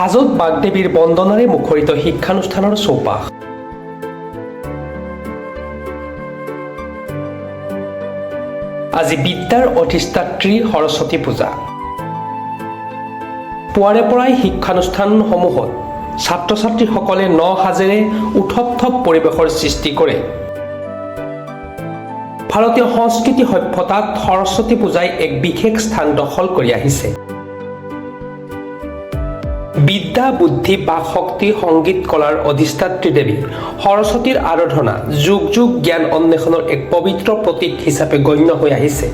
হাজোত বাগদেৱীৰ বন্দনাৰে মুখৰিত শিক্ষানুষ্ঠানৰ চৌপাশ। আজি বিদ্যাৰ অধিষ্ঠাত্ৰী সৰস্বতী পূজা। পুৱাৰে পৰাই শিক্ষানুষ্ঠানসমূহত ছাত্ৰ ছাত্ৰীসকলে ন সাজেৰে উথপ-থপ পৰিৱেশৰ সৃষ্টি কৰে। ভাৰতীয় সংস্কৃতি সভ্যতাত সৰস্বতী পূজাই এক বিশেষ স্থান দখল কৰি আহিছে। বিদ্যা, বুদ্ধি, বাক শক্তি, সংগীত, কলাৰ অধিষ্ঠাত্ৰী দেৱী সৰস্বতীৰ আৰাধনা যুগ যুগ জ্ঞান অন্বেষণৰ এক পবিত্ৰ প্ৰতীক হিচাপে গণ্য হৈ আহিছে।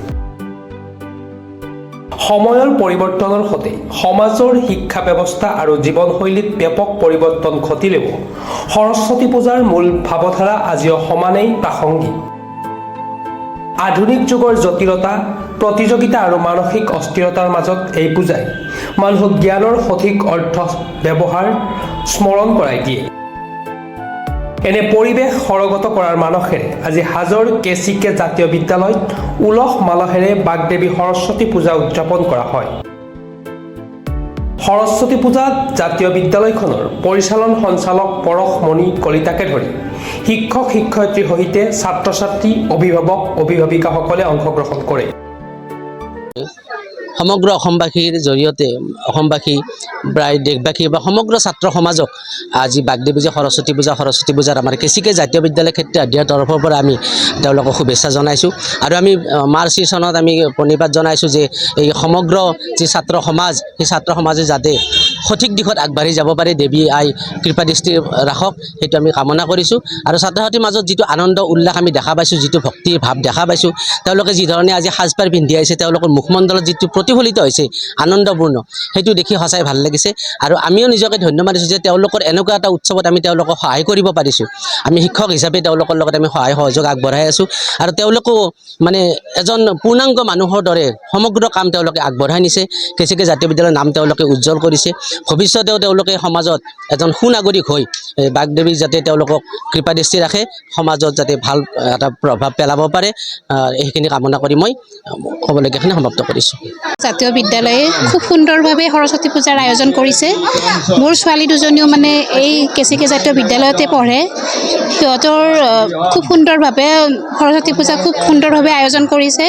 সময়ৰ পৰিৱৰ্তনৰ সৈতে সমাজৰ শিক্ষা ব্যৱস্থা আৰু জীৱনশৈলীত ব্যাপক পৰিৱৰ্তন ঘটিলেও সৰস্বতী পূজাৰ মূল ভাৱধাৰা আজিও সমানেই প্ৰাসংগিক। আধুনিক যুগৰ জটিলতা, প্ৰতিযোগিতা আৰু মানসিক অস্থিৰতাৰ মাজত এই পূজাই মানুহক জ্ঞানৰ সঠিক অৰ্থ ব্যৱহাৰ স্মৰণ কৰাই দিয়ে। এনে পৰিৱেশ সৰগত কৰাৰ মানসেৰে আজি হাজোৰ কেচিকে জাতীয় বিদ্যালয়ত উলহ মালহেৰে বাগদেৱী সৰস্বতী পূজা উদযাপন কৰা হয়। সৰস্বতী পূজাত জাতীয় বিদ্যালয়খনৰ পৰিচালন সঞ্চালক পৰশমণি কলিতাকে ধৰি শিক্ষক শিক্ষয়িত্ৰীৰ সৈতে ছাত্ৰ ছাত্ৰী, অভিভাৱক অভিভাৱিকাসকলে অংশগ্ৰহণ কৰে। সমগ্ৰ অসমবাসীৰ জৰিয়তে অসমবাসী প্ৰায় দেশবাসী বা সমগ্ৰ ছাত্ৰ সমাজক আজি বাগদেৱী যে সৰস্বতী পূজাত আমাৰ কেচিকে জাতীয় বিদ্যালয় ক্ষেত্ৰীয় অধ্যয়নৰ তৰফৰ পৰা আমি তেওঁলোকক শুভেচ্ছা জনাইছোঁ। আৰু আমি মাৰ্চ চনত আমি প্ৰণিপাত জনাইছোঁ যে এই সমগ্ৰ যি ছাত্ৰ সমাজ, সেই ছাত্ৰ সমাজে যাতে সঠিক দিশত আগবাঢ়ি যাব পাৰে, দেৱী আই কৃপা দৃষ্টি ৰাখক, সেইটো আমি কামনা কৰিছোঁ। আৰু ছাত্ৰ ছাত্ৰীৰ মাজত যিটো আনন্দ উল্লাস আমি দেখা পাইছোঁ, যিটো ভক্তিৰ ভাৱ দেখা পাইছোঁ, তেওঁলোকে যিধৰণে আজি সাজপাৰ পিন্ধি আহিছে, তেওঁলোকৰ মুখমণ্ডলত যিটো প্ৰতিফলিত হৈছে আনন্দপূৰ্ণ, সেইটো দেখি সঁচাই ভাল লাগিছে। আৰু আমিও নিজকে ধন্য মানিছোঁ যে তেওঁলোকৰ এনেকুৱা এটা উৎসৱত আমি তেওঁলোকক সহায় কৰিব পাৰিছোঁ। আমি শিক্ষক হিচাপে তেওঁলোকৰ লগত আমি সহায় সহযোগ আগবঢ়াই আছোঁ। আৰু তেওঁলোকো মানে এজন পূৰ্ণাংগ মানুহৰ দৰে সমগ্ৰ কাম তেওঁলোকে আগবঢ়াই নিছে। কেচিকে জাতীয় বিদ্যালয়ৰ নাম তেওঁলোকে উজ্জ্বল কৰিছে। ভৱিষ্যতেও তেওঁলোকে সমাজত এজন সুনাগৰিক হৈ বাগদেৱী যাতে তেওঁলোকক কৃপাদৃষ্টি ৰাখে, সমাজত যাতে ভাল এটা প্ৰভাৱ পেলাব পাৰে, সেইখিনি কামনা কৰি মই ক'বলগীয়াখিনি সমাপ্ত কৰিছোঁ। জাতীয় বিদ্যালয়ে খুব সুন্দৰভাৱে সৰস্বতী পূজাৰ আয়োজন কৰিছে। মোৰ ছোৱালী দুজনীও মানে এই কেচিকে জাতীয় বিদ্যালয়তে পঢ়ে। সিহঁতৰ খুব সুন্দৰভাৱে সৰস্বতী পূজা খুব সুন্দৰভাৱে আয়োজন কৰিছে,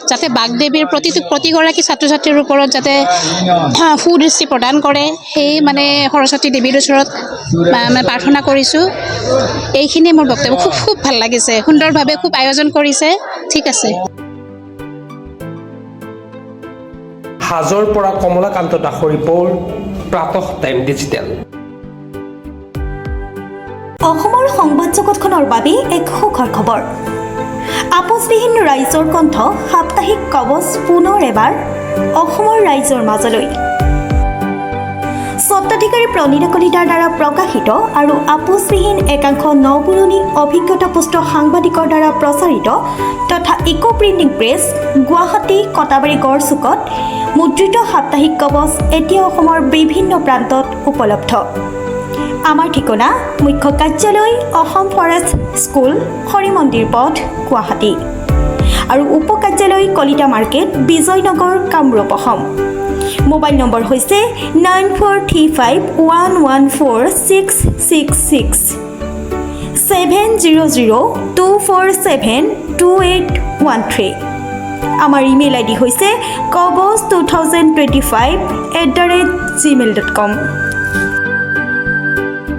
যাতে বাগদেৱীৰ প্ৰতিগৰাকী ছাত্ৰ ছাত্ৰীৰ ওপৰত যাতে সুদৃষ্টি প্ৰদান কৰে, সেই মানে সৰস্বতী দেৱীৰ ওচৰত মানে প্ৰাৰ্থনা কৰিছোঁ। এইখিনিয়ে মোৰ বক্তব্য। খুব ভাল লাগিছে, সুন্দৰভাৱে খুব আয়োজন কৰিছে। ঠিক আছে। হাজোৰ পৰা কমলাকান্ত দাসৰ ৰিপৰ্ট, প্ৰাতঃ টাইম ডিজিটেল। অসমৰ সংবাদ জগতখনৰ বাবে এক সুখৰ খবৰ। আপোচবিহীন ৰাইজৰ কণ্ঠ সাপ্তাহিক কবচ পুনৰ এবাৰ অসমৰ ৰাইজৰ মাজলৈ। স্বত্বাধিকাৰী প্ৰণীতা কলিতাৰ দ্বাৰা প্ৰকাশিত আৰু আপোচবিহীন একাংশ নপুৰণি অভিজ্ঞতাপুষ্ট সাংবাদিকৰ দ্বাৰা প্ৰচাৰিত তথা eco printing press, Guwahati, Katabari গড়চুকত মুদ্ৰিত সাপ্তাহিক কবচ এতিয়া অসমৰ বিভিন্ন প্ৰান্তত উপলব্ধ। আমাৰ ঠিকনা মুখ্য কাৰ্যালয় অসম ফৰেষ্ট স্কুল, হৰিমন্দিৰ পথ, গুৱাহাটী আৰু উপ কাৰ্যালয় Kalita market, Bijoynagar, Kamrup, Assam. Mobile number হৈছে 9435114666 7002472813। আমাৰ ইমেইল আইডি হৈছে kobos2025@gmail.com।